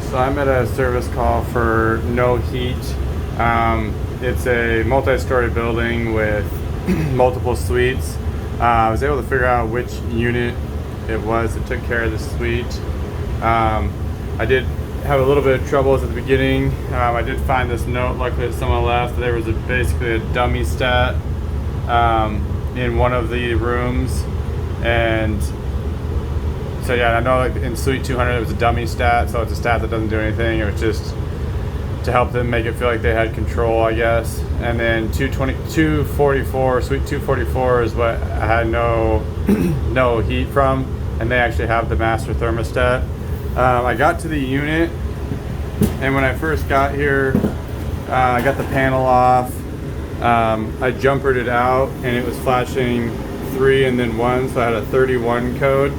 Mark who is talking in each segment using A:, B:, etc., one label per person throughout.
A: So I'm at a service call for no heat. It's a multi-story building with multiple suites. I was able to figure out which unit it was that took care of the suite. I did have a little bit of troubles at the beginning. I did find this note, luckily that someone left. There was basically a dummy stat in one of the rooms, and so yeah, I know like in Suite 200 it was a dummy stat, so it's a stat that doesn't do anything. It was just to help them make it feel like they had control, I guess. And then 244, Suite 244 is what I had no heat from, and they actually have the master thermostat. I got to the unit, and when I first got here, I got the panel off. I jumpered it out, and it was flashing 3 and then 1, so I had a 31 code.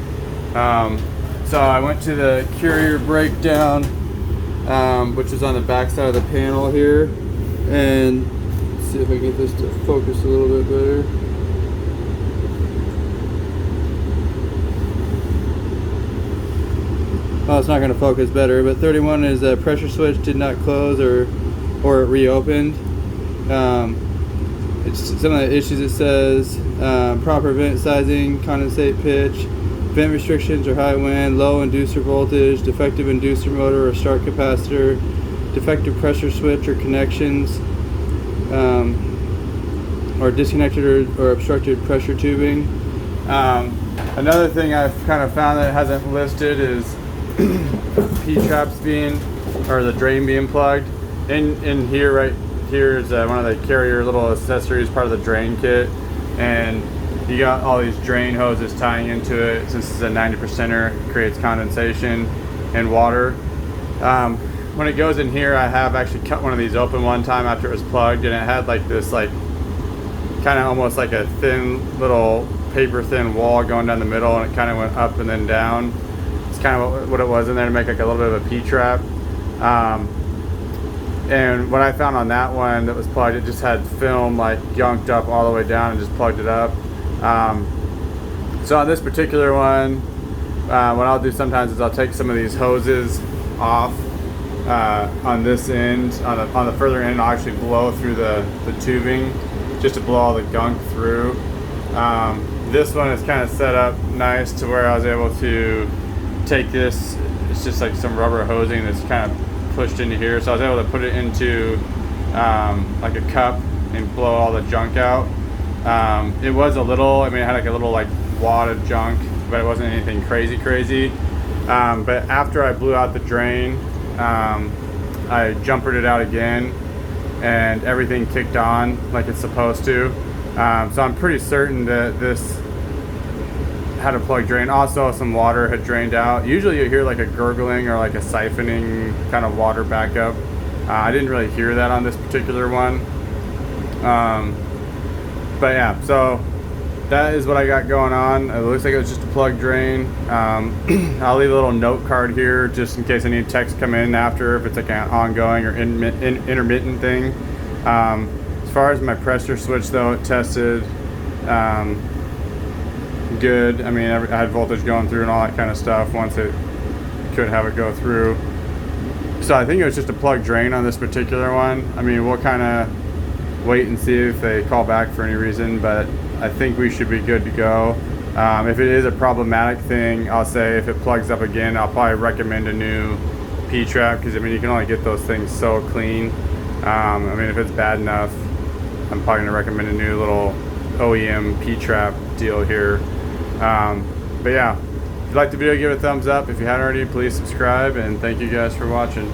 A: So I went to the Carrier breakdown, which is on the back side of the panel here, and let's see if I can get this to focus a little bit better. Oh, it's not going to focus better, but 31 is a pressure switch did not close or it reopened. It's some of the issues. It says proper vent sizing, condensate pitch, vent restrictions or high wind, low inducer voltage, defective inducer motor or start capacitor, defective pressure switch or connections, or disconnected or obstructed pressure tubing. Another thing I've kind of found that hasn't listed is P-traps or the drain being plugged. In here, right here is one of the Carrier little accessories, part of the drain kit, and you got all these drain hoses tying into it. Since it's a 90%er, it creates condensation and water. When it goes in here, I have actually cut one of these open one time after it was plugged, and it had like this kind of almost like a thin little paper thin wall going down the middle, and it kind of went up and then down. It's kind of what it was in there to make like a little bit of a P-trap. And what I found on that one that was plugged, it just had film like gunked up all the way down and just plugged it up. So on this particular one, what I'll do sometimes is I'll take some of these hoses off on this end, on the further end. I'll actually blow through the tubing just to blow all the gunk through. This one is kind of set up nice to where I was able to take this, it's just like some rubber hosing that's kind of pushed into here, so I was able to put it into like a cup and blow all the junk out. It was a little, I mean, it had like a little like wad of junk, but it wasn't anything crazy. But after I blew out the drain, I jumpered it out again, and everything kicked on like it's supposed to. So I'm pretty certain that this had a plug drain. Also, some water had drained out. Usually you hear like a gurgling or like a siphoning kind of water backup. I didn't really hear that on this particular one. But yeah, so that is what I got going on. It looks like it was just a plug drain. I'll leave a little note card here just in case any texts come in after, if it's like an ongoing or intermittent thing. As far as my pressure switch though, it tested good. I mean, I had voltage going through and all that kind of stuff once it could have it go through. So I think it was just a plug drain on this particular one. I mean, we'll kind of wait and see if they call back for any reason, but I think we should be good to go. If it is a problematic thing, I'll say if it plugs up again, I'll probably recommend a new P-trap, because I mean, you can only get those things so clean. I mean, if it's bad enough, I'm probably gonna recommend a new little OEM P-trap deal here. But yeah, if you liked the video, give it a thumbs up. If you haven't already, please subscribe, and thank you guys for watching.